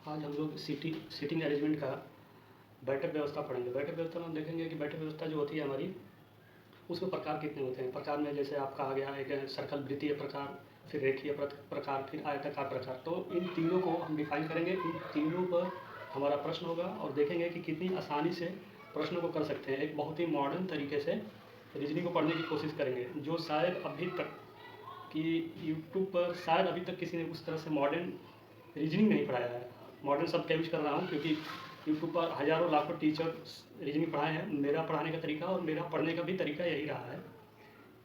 आज हम लोग सीटिंग अरेंजमेंट का बैठक व्यवस्था पढ़ेंगे। बैठक व्यवस्था में हम देखेंगे कि बैठक व्यवस्था जो होती है हमारी, उसमें प्रकार कितने होते हैं। प्रकार में जैसे आपका आ गया एक सर्कल वृत्तीय प्रकार, फिर रेखीय प्रकार, फिर आयताकार प्रकार। तो इन तीनों को हम डिफाइन करेंगे। इन तीनों पर हमारा प्रश्न होगा और देखेंगे कि कितनी आसानी से प्रश्नों को कर सकते हैं। एक बहुत ही मॉडर्न तरीके से रीजनिंग को पढ़ने की कोशिश करेंगे, जो शायद अभी तक कि यूट्यूब पर शायद अभी तक किसी ने उस तरह से मॉडर्न रीजनिंग नहीं पढ़ाया है। मॉडर्न शब्द का यूज कर रहा हूँ क्योंकि यूट्यूब पर हज़ारों लाखों टीचर रीजनिंग पढ़ाए हैं। मेरा पढ़ाने का तरीका और मेरा पढ़ने का भी तरीका यही रहा है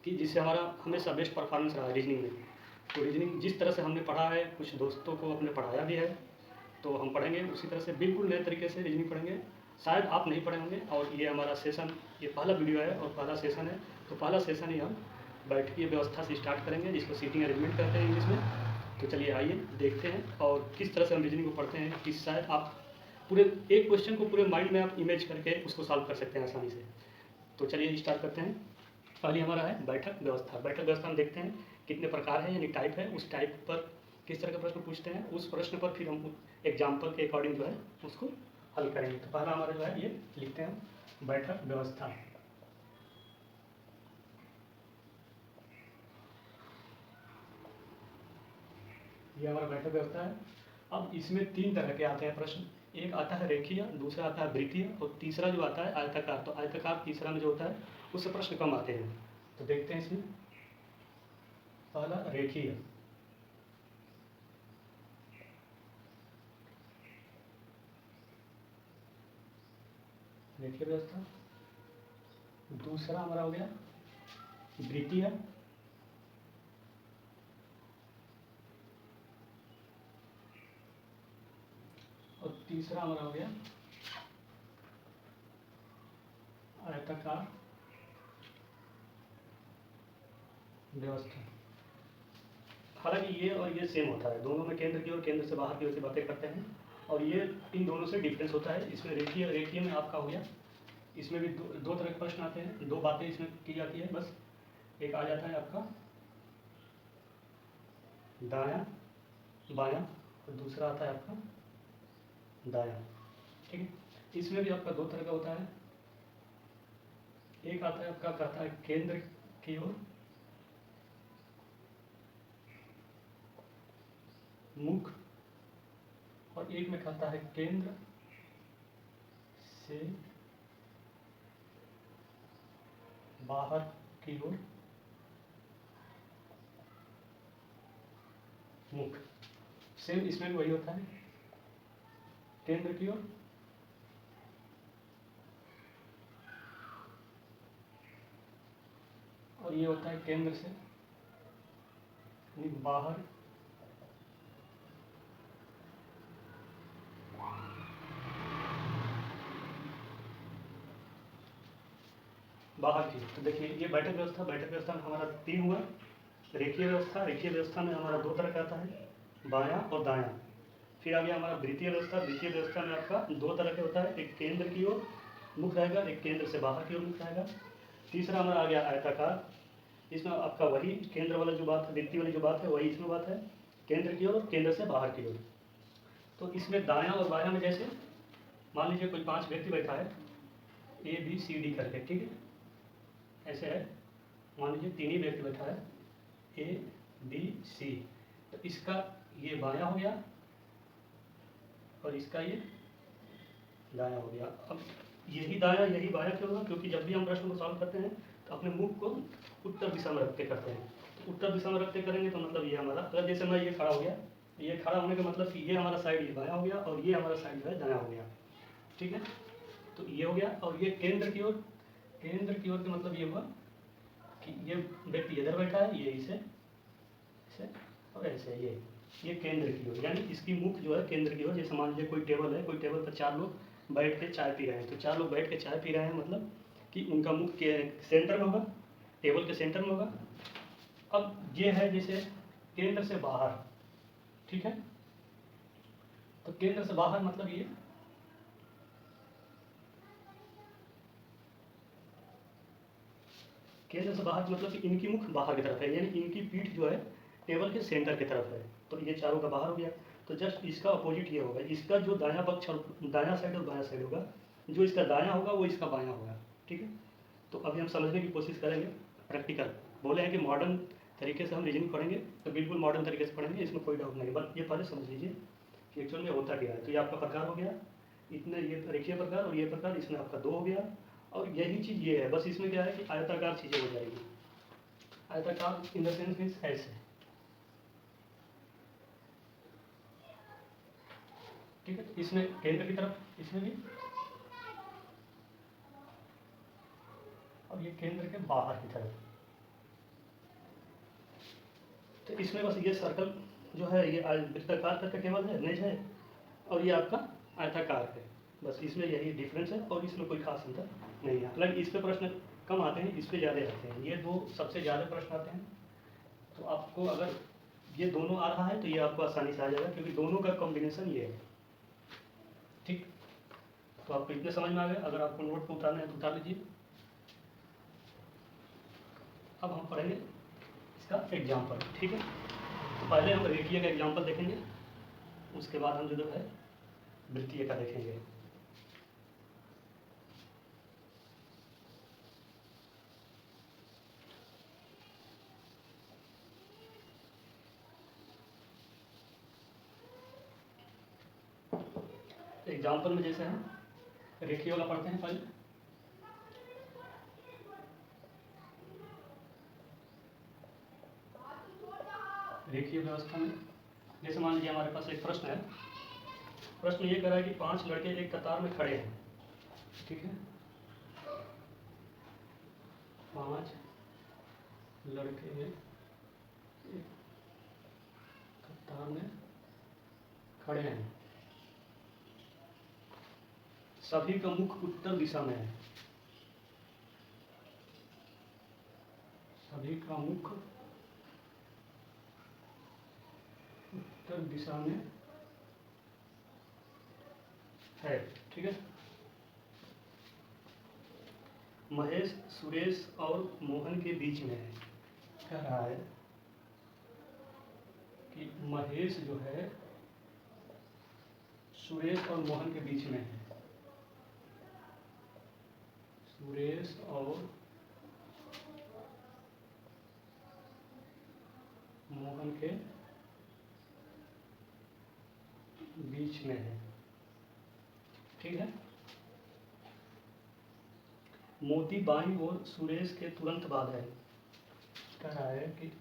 कि जिससे हमारा हमेशा बेस्ट परफॉर्मेंस रहा है रीजनिंग में। तो रीजनिंग जिस तरह से हमने पढ़ा है, कुछ दोस्तों को अपने पढ़ाया भी है, तो हम पढ़ेंगे उसी तरह से, बिल्कुल नए तरीके से रीजनिंग पढ़ेंगे। शायद आप नहीं पढ़े होंगे। और ये हमारा सेशन, ये पहला वीडियो है और पहला सेशन है, तो पहला सेशन ही हम बैठकीय व्यवस्था से स्टार्ट करेंगे, जिसको सीटिंग अरेंजमेंट कहते हैं इंग्लिश में। तो चलिए आइए देखते हैं और किस तरह से हम रीजनिंग को पढ़ते हैं कि शायद आप पूरे एक क्वेश्चन को पूरे माइंड में आप इमेज करके उसको सॉल्व कर सकते हैं आसानी से। तो चलिए स्टार्ट करते हैं। पहले हमारा है बैठक व्यवस्था। बैठक व्यवस्था में देखते हैं कितने प्रकार है, यानी टाइप है। उस टाइप पर किस तरह का प्रश्न पूछते हैं, उस प्रश्न पर फिर हम एग्जाम्पल के अकॉर्डिंग जो है उसको हल करेंगे। तो पहला हमारा जो है ये लिखते हैं बैठक व्यवस्था। ये हमारा बैठक व्यवस्था है। अब इसमें तीन तरह के आते हैं प्रश्न। एक आता है रेखीय, दूसरा आता है वृत्तीय और तीसरा जो आता है आयताकार। तो आयताकार तीसरा में जो होता है उससे प्रश्न कम आते हैं। तो देखते हैं इसमें पहला रेखीय। रेखीय व्यवस्था। दूसरा हमारा हो गया वृत्तीय। और तीसरा हमारा हो गया आयताकार व्यवस्था। हालांकि ये और ये सेम होता है, दोनों में केंद्र की और केंद्र से बाहर की ओर से बातें करते हैं, और ये इन दोनों से डिफरेंस होता है। इसमें रेखीय में आपका हो गया, इसमें भी दो तरह के प्रश्न आते हैं, दो बातें इसमें की जाती है बस। एक आ जाता है आपका दायां बायां और दूसरा आता है आपका दायां। ठीक है, इसमें भी आपका दो तरह का होता है। एक आता है आपका, कहता है केंद्र की ओर मुख, और एक में कहता है केंद्र से बाहर की ओर मुख। सेम इसमें भी वही होता है, केंद्र की ओर और ये होता है केंद्र से बाहर बाहर की। तो देखिए ये बैठक व्यवस्था। बैठक व्यवस्था में हमारा तीन हुआ। रेखीय व्यवस्था, रेखीय व्यवस्था में हमारा दो तरह का आता है, बायां और दायां। फिर आ गया हमारा वृत्तीय व्यवस्था। वृत्तीय व्यवस्था में आपका दो तरह के होता है, एक केंद्र की ओर मुख रहेगा, एक केंद्र से बाहर की ओर मुख रहेगा। तीसरा हमारा आ गया आयताकार। इसमें आपका वही केंद्र वाला जो बात है, वृत्तीय वाली जो बात है वही इसमें बात है, केंद्र की ओर और केंद्र से बाहर की ओर। तो इसमें दायां और बायां में जैसे मान लीजिए कोई 5 व्यक्ति बैठा है ABCD करके, ठीक है, ऐसे है। मान लीजिए 3 ही व्यक्ति बैठा है ABC। तो इसका ये बायां हो गया और इसका ये दायां हो गया। अब यही दायां यही बायां क्यों होगा? क्योंकि जब भी हम प्रश्न को सॉल्व करते हैं तो अपने मुख को उत्तर दिशा में रखते करते हैं। तो उत्तर दिशा में रखते करेंगे तो मतलब ये हमारा, अगर जैसे मैं ये खड़ा हो गया, ये खड़ा होने का मतलब कि ये हमारा साइड ये बायां हो गया और ये हमारा साइड जो है दायां हो गया। ठीक है, तो ये हो गया। और ये केंद्र की ओर, केंद्र की ओर का मतलब ये हुआ कि ये व्यक्ति इधर बैठा है, ये इसे ऐसे और ऐसे, ये केंद्र की ओर, यानी इसकी मुख जो है केंद्र की ओर। जैसे मान लीजिए कोई टेबल है, कोई टेबल पर 4 लोग बैठ के चाय पी रहे हैं, तो 4 लोग बैठ के चाय पी रहे हैं, मतलब कि उनका मुख के सेंटर में होगा, टेबल के सेंटर में होगा। अब ये है जैसे केंद्र से बाहर, ठीक है, तो केंद्र से बाहर मतलब ये केंद्र से बाहर मतलब कि इनकी मुख बाहर की तरफ है, यानी इनकी पीठ जो है टेबल के सेंटर की तरफ है। तो ये चारों का बाहर हो गया। तो जस्ट इसका अपोजिट ये होगा, इसका जो दायां पक्ष और दायां साइड और बायां साइड होगा, जो इसका दायां होगा वो इसका बायां होगा। ठीक है, तो अभी हम समझने की कोशिश करेंगे प्रैक्टिकल। बोले हैं कि मॉडर्न तरीके से हम रीजनिंग पढ़ेंगे, तो बिल्कुल मॉडर्न तरीके से पढ़ेंगे, इसमें कोई डाउट नहीं। बट ये पहले समझ लीजिए कि एक्चुअल में होता क्या है। तो ये आपका प्रकार हो गया, इतने ये रेखीय प्रकार और ये प्रकार, इसमें आपका 2 हो गया। और यही चीज़ ये है, बस इसमें क्या है कि आयताकार चीज़ें हो जाएगी। आयताकार इन द सेंस मीन्स ऐसे, ठीक है। इसमें केंद्र की तरफ, इसमें भी, और ये केंद्र के बाहर की तरफ। तो इसमें बस ये सर्कल जो है ये वृत्ताकार करके केवल है, निज है, और ये आपका आयताकार है। बस इसमें यही डिफरेंस है और इसमें कोई खास अंतर नहीं है। हालांकि इस पे प्रश्न कम आते हैं, इस पे ज़्यादा आते हैं। ये 2 सबसे ज़्यादा प्रश्न आते हैं। तो आपको अगर ये दोनों आ रहा है तो ये आपको आसानी से आ जाएगा, क्योंकि दोनों का कॉम्बिनेशन ये है। ठीक, तो आपको इतने समझ में आ गया। अगर आपको नोट पर उतारना है तो उतार लीजिए। अब हम पढ़ेंगे इसका एग्जाम्पल। ठीक है, तो पहले हम रेखीय का एग्जाम्पल देखेंगे, उसके बाद हम जो है वृत्तीय का देखेंगे। एग्जाम्पल में जैसे हम रेखीय वाला पढ़ते हैं पहले। रेखीय व्यवस्था में जैसे मान लीजिए हमारे पास एक प्रश्न है। प्रश्न ये कह रहा है कि 5 लड़के एक कतार में खड़े हैं। ठीक है, 5 लड़के एक कतार में खड़े हैं, सभी का मुख उत्तर दिशा में है। सभी का मुख उत्तर दिशा में है। ठीक है, महेश सुरेश और मोहन के बीच में है। कह रहा है कि महेश जो है सुरेश और मोहन के बीच में है। सुरेश और मोहन के बीच में है। ठीक है, मोती बाईं ओर सुरेश के तुरंत बाद है। कह रहा है कि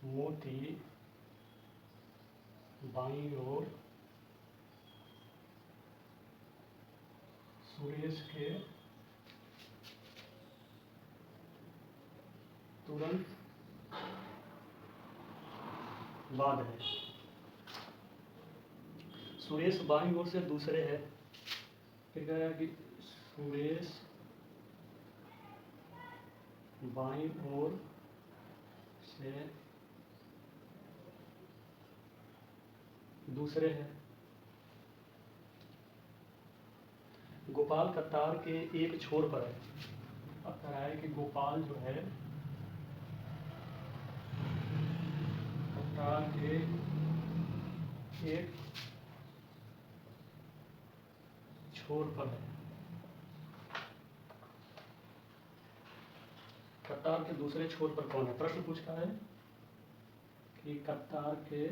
मोती बाईं ओर सुरेश के तुरंत बाद है। सुरेश बाईं ओर से दूसरे है। फिर कह रहा है कि सुरेश बाईं ओर से दूसरे है। गोपाल कतार के एक छोर पर है। अब कह रहा है कि गोपाल जो है कतार के एक छोर पर है। कतार के दूसरे छोर पर कौन है? प्रश्न पूछता है कि कतार के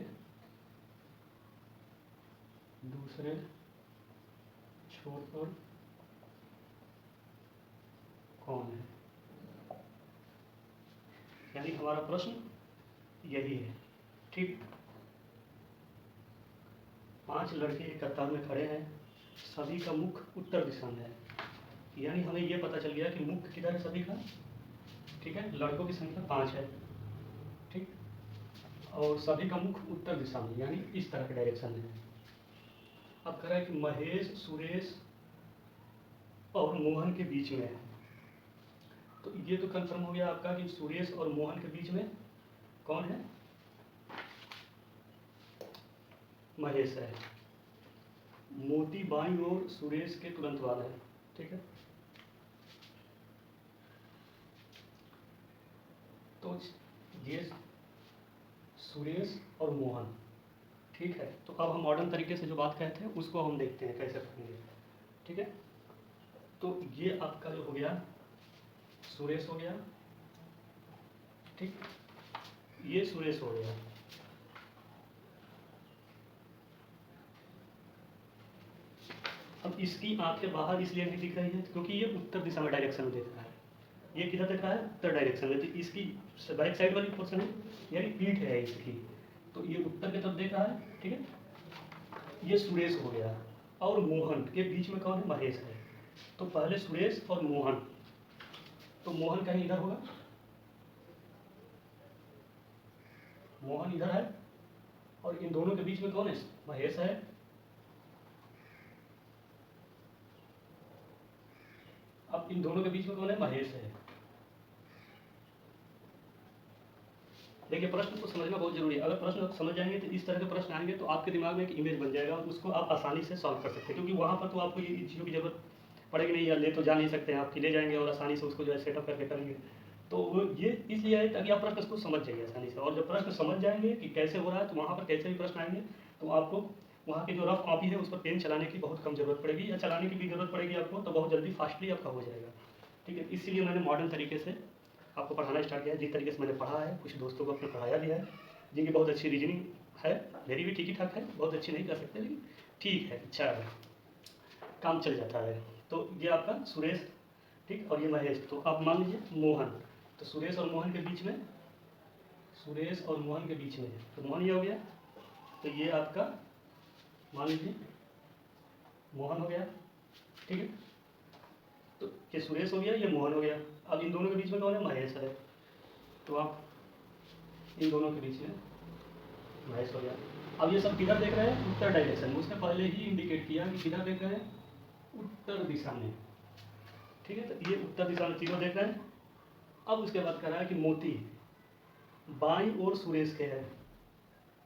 दूसरे छोर पर कौन है? यानी हमारा प्रश्न यही है। ठीक, 5 लड़के एक कतार में खड़े हैं, सभी का मुख उत्तर दिशा में है। यानी हमें ये पता चल गया कि मुख किधर है सभी का। ठीक है, लड़कों की संख्या 5 है। ठीक, और सभी का मुख उत्तर दिशा में, यानी इस तरह के डायरेक्शन में है। अब कह रहा है कि महेश सुरेश और मोहन के बीच में है। तो ये तो कंफर्म हो गया आपका कि सुरेश और मोहन के बीच में कौन है? महेश है। मोती बाईं ओर सुरेश के तुरंत बाद है। ठीक है, तो ये सुरेश और मोहन, ठीक है, तो अब हम मॉडर्न तरीके से जो बात कहते हैं उसको हम देखते हैं कैसे करेंगे। ठीक है, तो ये आपका जो हो गया सुरेश हो गया, ठीक, ये सुरेश हो गया। अब इसकी आंखें बाहर इसलिए नहीं दिख रही है क्योंकि ये उत्तर दिशा में डायरेक्शन में देख रहा है। ये किधर देख रहा है? उत्तर डायरेक्शन में। तो इसकी बैक साइड वाली पोर्शन है यानी पीठ है इसकी, तो ये उत्तर की तरफ देख रहा है। ठीक है, ये सुरेश हो गया। और मोहन के बीच में कौन है? महेश है। तो पहले सुरेश और मोहन, तो मोहन कहीं इधर होगा, मोहन इधर है, और इन दोनों के बीच में कौन है? महेश है। अब इन दोनों के बीच में कौन है? महेश है। देखिए, प्रश्न को समझना बहुत जरूरी है। अगर प्रश्न समझ जाएंगे तो इस तरह के प्रश्न आएंगे तो आपके दिमाग में एक इमेज बन जाएगा और उसको आप आसानी से सॉल्व कर सकते हैं, क्योंकि वहाँ पर तो आपको ये चीज़ों की जरूरत पड़ेगी नहीं, या ले तो जा नहीं सकते हैं आप, कि ले जाएंगे और आसानी से उसको जो है सेटअप करके करेंगे। तो वो ये इसलिए है ताकि आप प्रश्न को समझ जाइए आसानी से, और जब प्रश्न समझ जाएंगे कि कैसे हो रहा है तो वहाँ पर कैसे भी प्रश्न आएंगे तो आपको वहाँ की जो रफ कॉपी है उस पर पेन चलाने की बहुत कम जरूरत पड़ेगी, या चलाने की भी जरूरत पड़ेगी आपको तो बहुत जल्दी फास्टली आपका हो जाएगा। ठीक है, इसीलिए मैंने मॉडर्न तरीके से आपको पढ़ाना स्टार्ट किया है। जिस तरीके से मैंने पढ़ा है, कुछ दोस्तों को अपने पढ़ाया भी है जिनकी बहुत अच्छी रीजनिंग है, मेरी भी ठीक ही ठाक है, बहुत अच्छी नहीं कर सकते लेकिन ठीक है, अच्छा है, काम चल जाता है। तो ये आपका सुरेश, ठीक, और ये महेश। तो आप मान लीजिए मोहन, तो सुरेश और मोहन के बीच में, सुरेश और मोहन के बीच में, तो मोहन ये हो गया, तो ये आपका मान लीजिए मोहन हो गया। ठीक है, तो ये सुरेश हो गया, ये मोहन हो गया। अब इन दोनों के बीच में कौन है? महेश है। तो आप इन दोनों के बीच में महेश हो गया। अब ये सब किधर देख रहे हैं? उत्तर डायरेक्शन में। उसने पहले ही इंडिकेट किया कि किधर देख रहे हैं? उत्तर दिशा में। ठीक है, तो ये उत्तर दिशा में तीनों देख रहे हैं। अब उसके बाद कह रहा है कि मोती बाईं ओर सुरेश के है,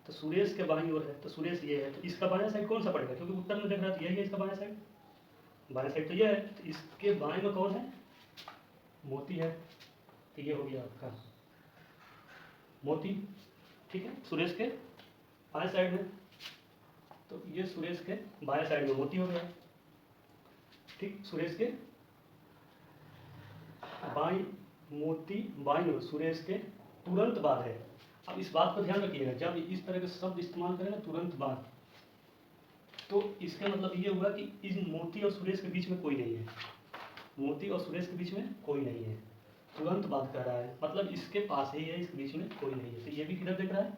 तो सुरेश के बाईं ओर है, तो सुरेश ये है, तो इसका बायां साइड कौन सा पड़ेगा? क्योंकि उत्तर में देख रहा है तो यही है इसका बायां साइड, बायां साइड तो ये है, तो इसके बाएं में कौन है? मोती है। तो ये हो गया आपका मोती। ठीक है, सुरेश के बाएं साइड में, तो ये सुरेश के बाएं साइड में मोती हो गया। ठीक, सुरेश के बाईं, मोती बाईं ओर, सुरेश के तुरंत बाद है। अब इस बात को ध्यान रखिएगा, जब इस तरह के शब्द इस्तेमाल करें ना तुरंत बाद, तो इसका मतलब ये हुआ कि इस मोती और सुरेश के बीच में कोई नहीं है, मोती और सुरेश के बीच में कोई नहीं है, तुरंत बाद कह रहा है, मतलब इसके पास ही है, इसके बीच में कोई नहीं है। तो ये भी किधर देख रहा है?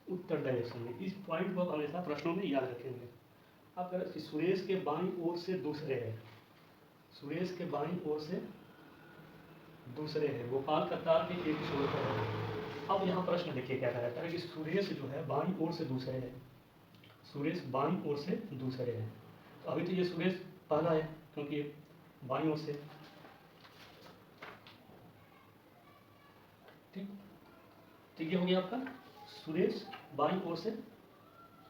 उत्तर डायरेक्शन में। इस पॉइंट को आप हमेशा प्रश्नों में याद रखेंगे। अब अगर सुरेश के बाईं ओर से दूसरे है, सुरेश के बाईं ओर से दूसरे है, गोपाल कतार के एक छोर पर है। अब यहाँ प्रश्न देखिए क्या कह रहा है कि सुरेश जो है बाईं ओर से दूसरे है, सुरेश बाईं ओर से दूसरे है। तो अभी तो ये सुरेश पहला है क्योंकि ये बाईं ओर से, ठीक, तो ये हो गया आपका सुरेश बाईं ओर से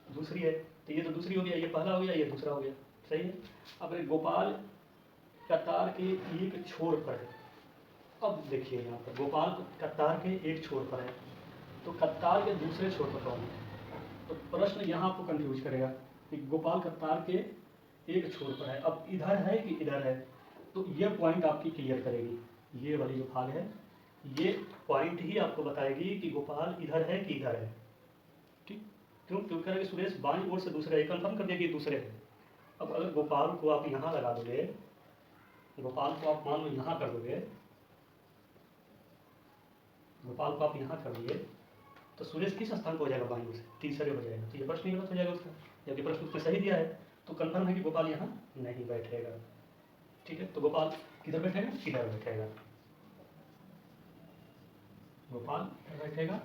दूसरी है, तो ये तो दूसरी हो गया, ये पहला हो गया, ये दूसरा हो गया, सही है। अब गोपाल कतार के एक छोर पर है। अब देखिए यहाँ पर गोपाल कतार के एक छोर पर है, तो कतार के दूसरे छोर पर कौन है? तो प्रश्न यहाँ आपको कंफ्यूज करेगा कि गोपाल कतार के एक छोर पर है, अब इधर है कि इधर है, तो ये पॉइंट आपकी क्लियर करेगी। ये वाली जो भाग है ये पॉइंट ही आपको बताएगी कि गोपाल इधर है कि इधर है। ठीक, क्यों? क्यों कह रहे कि सुरेश बाईं ओर से दूसरे, कंफर्म कर दिया कि दूसरे है। अब अगर गोपाल को आप यहाँ लगा दोगे, गोपाल को आप मान लो यहाँ कर दोगे, गोपाल को आप यहाँ कर दिए, तो सुरेश किस स्थान पर हो जाएगा? बाईं ओर से, तीसरे हो जाएगा। तो ये प्रश्न ही गलत हो जाएगा उसका, जबकि प्रश्न उसने सही दिया है, तो कंफर्म है कि गोपाल यहाँ नहीं बैठेगा। ठीक है, तो गोपाल किधर बैठेगा? किधर बैठेगा? गोपाल किधर बैठेगा?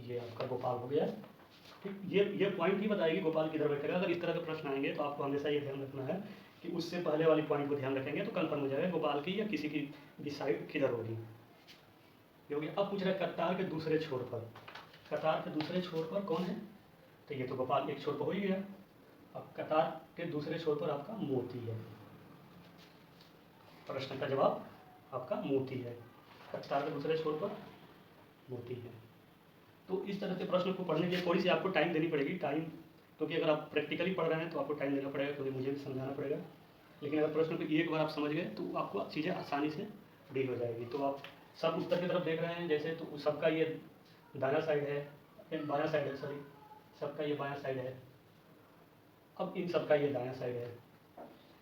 ये आपका गोपाल हो गया। ठीक, ये पॉइंट ही बताएगी गोपाल किधर बैठेगा। अगर इस तरह के प्रश्न आएंगे तो आपको हमेशा ये ध्यान रखना है कि उससे पहले वाली पॉइंट को ध्यान रखेंगे तो कंफर्म हो जाएगा गोपाल की या किसी की भी साइड किधर होगी। ये हो गया। अब पूछ रहा है कतार के दूसरे छोर पर, कतार के दूसरे छोर पर कौन है? तो ये तो गोपाल एक छोर पर हो ही गया। अब कतार के दूसरे छोर पर आपका मोती है। प्रश्न का जवाब आपका मोती है। कतार के दूसरे छोर पर मोती है। तो इस तरह के प्रश्न को पढ़ने के लिए थोड़ी सी आपको टाइम देनी पड़ेगी, टाइम, क्योंकि अगर आप प्रैक्टिकली पढ़ रहे हैं तो आपको टाइम देना पड़ेगा, क्योंकि मुझे भी समझाना पड़ेगा। लेकिन अगर प्रश्न को एक बार आप समझ गए तो आपको चीज़ें आसानी से डील हो जाएगी। तो आप सब उत्तर की तरफ देख रहे हैं जैसे, तो सबका ये दायां साइड है, बायां साइड है, सॉरी, सबका ये बायां साइड है। अब इन सबका ये दायां साइड है।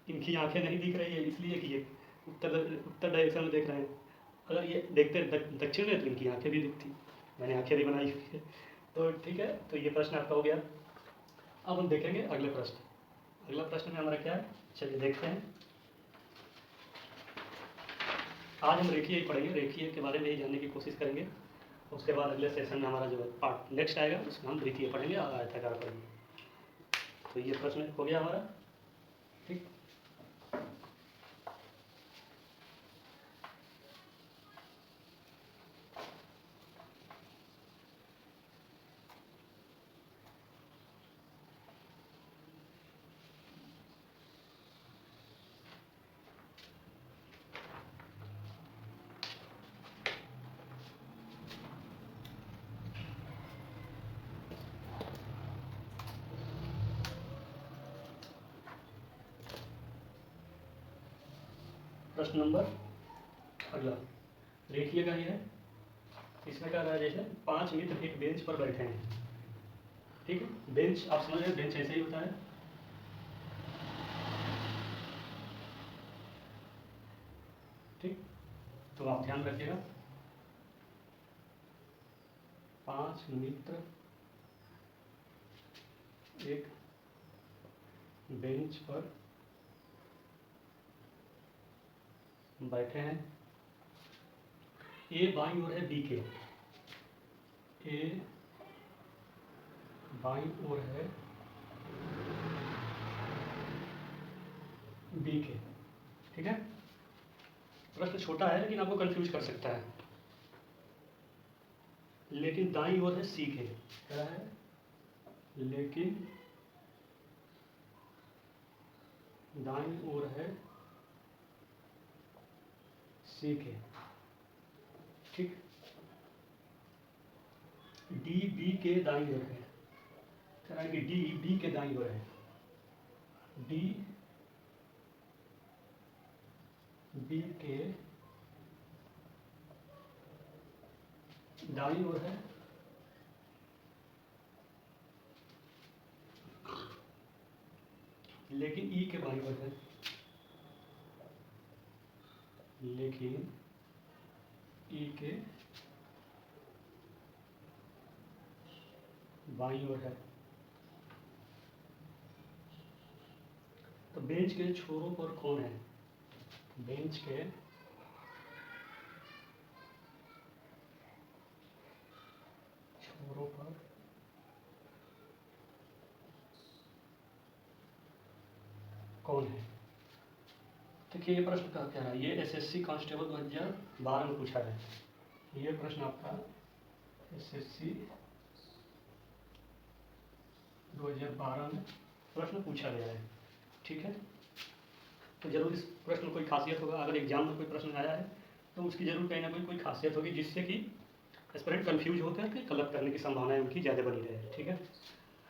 इनकी आंखें नहीं दिख रही है इसलिए कि ये उत्तर उत्तर डायरेक्शन में देख रहे हैं। अगर ये देखते दक्षिण में तो इनकी आंखें भी दिखती, मैंने आंखें भी बनाई हुई है। तो ठीक है, तो ये प्रश्न आपका हो गया। अब हम देखेंगे अगले प्रश्न। अगला प्रश्न में हमारा क्या है, चलिए देखते हैं। आज हम रेखीय ही पढ़ेंगे, रेखीय के बारे में ही जानने की कोशिश करेंगे। उसके बाद अगले सेशन में हमारा जो पार्ट नेक्स्ट आएगा उसमें हम द्वितीय पढ़ेंगे और आयताकार पढ़ेंगे। तो ये प्रश्न हो गया हमारा, ठीक। प्रश्न नंबर अगला रेखीय का ही है। इसमें क्या रहा है, जैसे 5 मित्र एक बेंच पर बैठे हैं, ठीक है। बेंच आप समझ रहे हैं, बेंच ऐसे ही होता है, ठीक। तो आप ध्यान रखिएगा, 5 मित्र एक बेंच पर बैठे हैं। ए बाईं ओर है बी के, ए बाईं ओर है बी के, ठीक है। प्रश्न छोटा है लेकिन आपको कंफ्यूज कर सकता है। लेकिन दाईं ओर है सी के, क्या है, लेकिन दाईं ओर है सी के, ठीक। डी बी के दाईं ओर है, कह रहा है कि डी बी के दाईं ओर है, डी बी के दाईं ओर है, लेकिन ई के बाईं ओर है, लेकिन ई के बाईं ओर है। तो बेंच के छोरों पर कौन है, बेंच के छोरों पर कौन है। देखिए ये प्रश्न का क्या है, ये एसएससी कांस्टेबल 2012 में पूछा है। ये प्रश्न आपका एसएससी 2012 में प्रश्न पूछा गया है, ठीक है। तो जरूर इस प्रश्न में कोई खासियत होगा, अगर एग्जाम में कोई प्रश्न आया है तो उसकी जरूर कहीं ना कोई खासियत होगी जिससे कि एस्पिरेंट कंफ्यूज होकर के गलत करने की संभावनाएं उनकी ज़्यादा बनी रहे, ठीक है।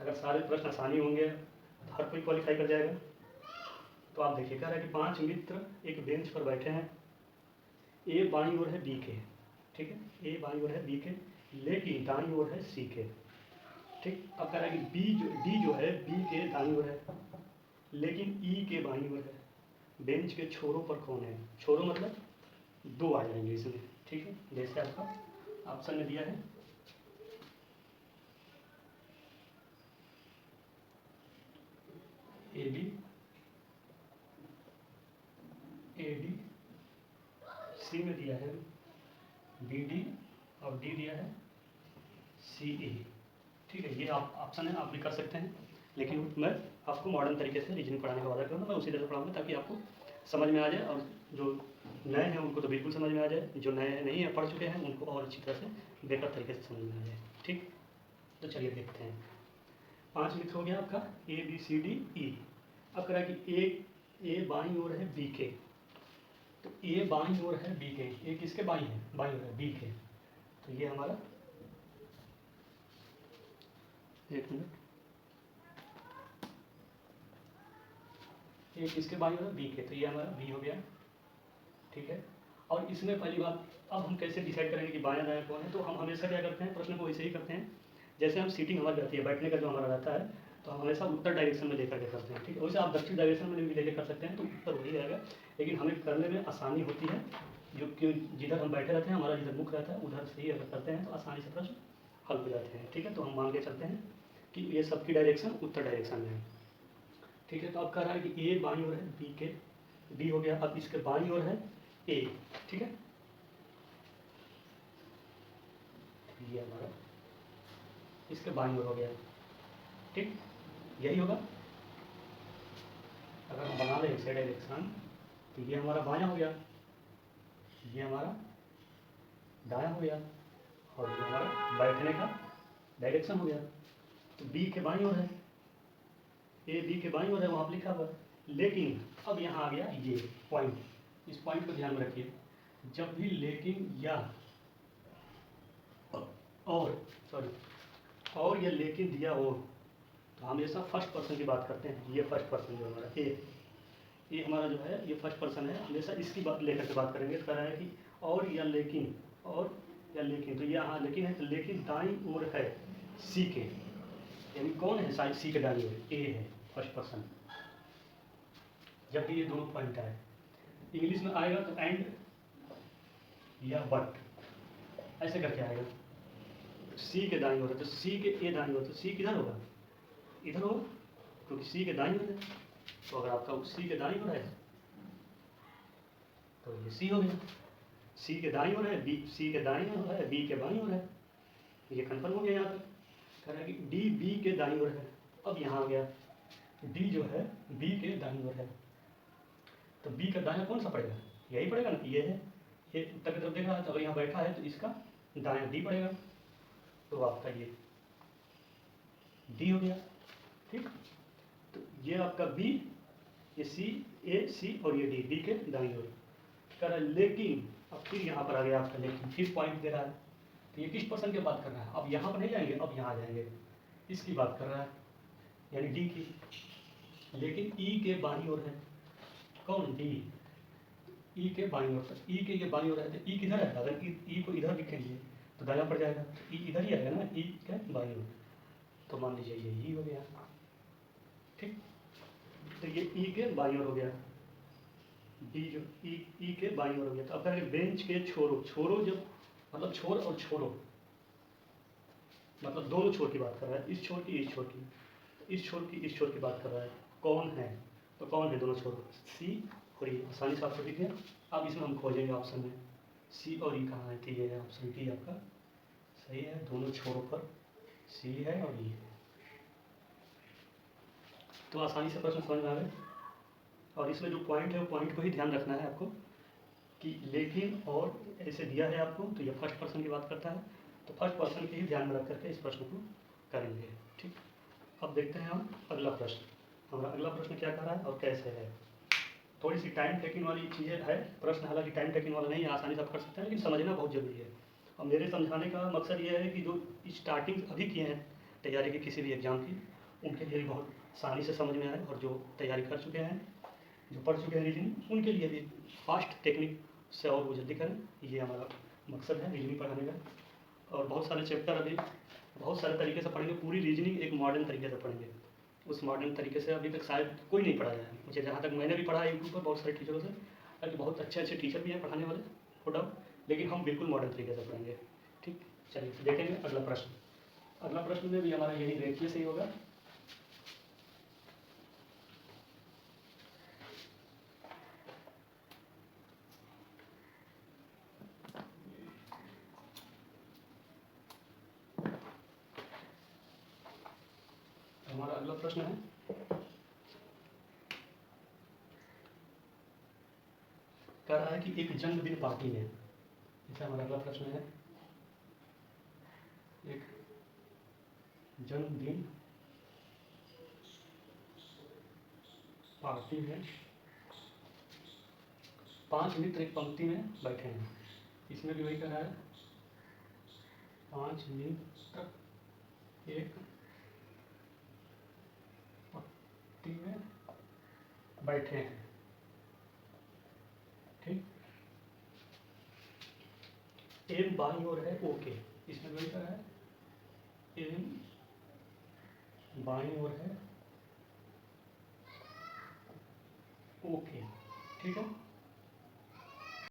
अगर सारे प्रश्न आसानी होंगे तो हर कोई क्वालिफाई कर जाएगा। तो आप देखिए, कह रहा है कि 5 मित्र एक बेंच पर बैठे हैं, ए बाईं ओर है बी के, ठीक है, ए बाईं ओर है बी के, लेकिन दाईं ओर है सी के, ठीक। अब कह रहा है कि डी जो है बी के दाईं ओर है, लेकिन ई के बाईं ओर है। बेंच के छोरों पर कौन है, छोरों मतलब 2 आ जाएंगे इसमें, ठीक है। जैसे आपका ऑप्शन में दिया है, ए बी, ए डी, सी में दिया है बी डी, और डी दिया है सी ए, ठीक है। ये आप ऑप्शन है, आप भी कर सकते हैं, लेकिन मैं आपको मॉडर्न तरीके से रीजनिंग पढ़ाने का वादा करूँगा। मैं उसी तरह पढ़ाऊँगा ताकि आपको समझ में आ जाए, और जो नए हैं उनको तो बिल्कुल समझ में आ जाए, जो नए नहीं है पढ़ चुके हैं उनको और अच्छी तरह से बेहतर तरीके से समझ में आ जाए, ठीक। तो चलिए देखते हैं। 5 मित्र हो गया आपका A B C D E. अब कह रहा है कि ए बाईं ओर है बी के, तो ए बाईं ओर है बी के, ए किसके बाईं है, बाईं ओर है बी के, तो ये हमारा, एक मिनट, एक इसके बाई हो रहा बी के, तो ये हमारा बी हो गया, ठीक है। और इसमें पहली बात, अब हम कैसे डिसाइड करेंगे कि बायां दायां कौन है, तो हम हमेशा क्या करते हैं, प्रश्न को वैसे ही करते हैं जैसे हम सीटिंग हमारी रहती है, बैठने का जो हमारा रहता है, तो हम हमेशा उत्तर डायरेक्शन में लेकर के करते हैं, ठीक है। वैसे आप दक्षिण डायरेक्शन में भी लेके कर सकते हैं, तो उत्तर वही रहेगा, लेकिन हमें करने में आसानी होती है, जो कि जिधर हम बैठे रहते हैं, हमारा जिधर मुख रहता है, उधर से ही अगर करते हैं तो आसानी से प्रश्न हल हो जाते हैं, ठीक है। तो हम मान के चलते हैं कि ये सबकी डायरेक्शन उत्तर डायरेक्शन में है, ठीक है। तो अब कह रहा है कि ए बाईं ओर है बी के, बी हो गया, अब इसके बाईं ओर है ए, ठीक है। ये हमारा इसके बाईं ओर हो गया, ठीक, यही होगा। अगर हम बना लें इसे डायरेक्शन, तो ये हमारा बायां हो गया, ये हमारा दायां हो गया, और ये हमारा बैठने का डायरेक्शन हो गया। तो बी के बाईं ओर है, ए बी के बाईं ओर है, वहाँ पर लिखा हुआ है। लेकिन अब यहाँ आ गया ये पॉइंट, इस पॉइंट को ध्यान में रखिए, जब भी लेकिन या और, सॉरी, और या लेकिन दिया हो, तो हमेशा फर्स्ट पर्सन की बात करते हैं। ये फर्स्ट पर्सन जो हमारा ए, ये हमारा जो है ये फर्स्ट पर्सन है, हमेशा इसकी बात लेकर के बात करेंगे। कह रहा है कि और या लेकिन, और या लेकिन, तो यहाँ लेकिन है, तो लेकिन दाईं ओर है सी के, यानी कौन है साइड सी के दाईं ओर, ए है फर्स्ट पर्सन। जब भी ये दोनों पॉइंट आए, इंग्लिश में आएगा तो एंड या बट, ऐसे करके आएगा। सी के दाईं ओर है, तो सी के ए दाईं ओर, तो सी किधर होगा, इधर होगा, क्योंकि सी के दाईं ओर है। तो अगर आपका सी के दाईं ओर है, तो ये सी हो गया, सी के दाईं ओर है बी, सी के दाईं ओर है बी के बाईं ओर है, ये कन्फर्म हो गया। यहाँ पर कह रहा है कि डी बी के दाईं ओर है। अब यहाँ आ गया डी जो है बी के दाईं ओर है, तो बी का दायां कौन सा पड़ेगा, यही पड़ेगा ना, ये है, ये उत्तर की तरफ देख रहा है, तो अगर यहाँ बैठा है तो इसका दायां डी पड़ेगा, तो आपका ये डी हो गया, ठीक। तो ये आपका बी, ये सी, ए सी, और ये डी, डी के दाईं ओर। कह रहा है लेकिन, अब फिर यहाँ पर आ गया आपका लेकिन, फिर पॉइंट दे रहा है, तो ये किस पर्सन की बात कर रहा है, अब यहाँ पर नहीं जाएंगे, अब यहाँ आ जाएंगे, इसकी बात कर रहा है, यानी डी की। लेकिन ई के बाईं ओर है, कौन, डी, ई के बाईं ओर, ई के ये बाईं ओर है, तो ई किधर है, अगर ई को इधर लिखेंगे तो दायां पड़ जाएगा, तो ई इधर ही आएगा ना, ई के बाईं ओर, तो मान लीजिए ये ई हो गया, ठीक। तो ये ई के बाईं ओर हो गया, डी जो ई के बाईं ओर हो गया। तो अब करेंगे बेंच के छोरो, छोरो जब मतलब छोर और छोरो, मतलब दोनों छोर की बात कर रहा है, इस छोर की इस छोर की, इस छोर की इस छोर की बात कर रहा है, कौन है, तो कौन है दोनों छोर, सी और ई, आसानी से आपको दिख गया। अब इसमें हम खोजेंगे ऑप्शन में सी और ई कहाँ है, तो ये है ऑप्शन डी आपका सही है, दोनों छोरों पर सी है और ई है। तो आसानी से प्रश्न समझ में आ गए। और इसमें जो पॉइंट है वो पॉइंट को ही ध्यान रखना है आपको, कि लेकिन और ऐसे दिया है आपको, तो ये फर्स्ट पर्सन की बात करता है, तो फर्स्ट पर्सन के ही ध्यान में रख करके इस प्रश्न को करेंगे, ठीक। अब देखते हैं हम अगला प्रश्न, हमारा अगला प्रश्न क्या कर रहा है और कैसे है। थोड़ी सी टाइम टेकिंग वाली चीज़ें है प्रश्न, हालांकि टाइम टेकिंग वाला नहीं है, आसानी से आप कर सकते हैं, लेकिन समझना बहुत जरूरी है। और मेरे समझाने का मकसद ये है कि जो स्टार्टिंग अभी किए हैं तैयारी की किसी भी एग्ज़ाम की, उनके लिए भी बहुत आसानी से समझ में आए, और जो तैयारी कर चुके हैं, जो पढ़ चुके हैं रीजनिंग, उनके लिए भी फास्ट टेक्निक से और वो जल्दी करें, ये हमारा मकसद है रीजनिंग पढ़ाने का। और बहुत सारे चैप्टर अभी बहुत सारे तरीके से पढ़ेंगे, पूरी रीजनिंग एक मॉडर्न तरीके से पढ़ेंगे, उस मॉडर्न तरीके से अभी तक शायद कोई नहीं पढ़ाया है मुझे, जहाँ तक मैंने भी पढ़ा है यूट्यूब पर बहुत सारे टीचरों से, हालांकि बहुत अच्छे अच्छे टीचर भी हैं पढ़ाने वाले, नो डाउट, लेकिन हम बिल्कुल मॉडर्न तरीके से पढ़ेंगे, ठीक। चलिए देखेंगे अगला प्रश्न। अगला प्रश्न में भी हमारा यही रेखीय से ही होगा। हमारा अगला प्रश्न है, कह रहा है कि एक जन्मदिन पार्टी में, जैसे हमारा अगला प्रश्न है, एक जन्मदिन पार्टी में 5 मित्र एक पंक्ति में बैठे हैं, इसमें भी वही कह रहा है 5 नींव एक पट्टी में बैठे हैं। ठीक, एम बाईं ओर है ओके, इसमें बैठा है एम बाईं ओर है ओके। ठीक है,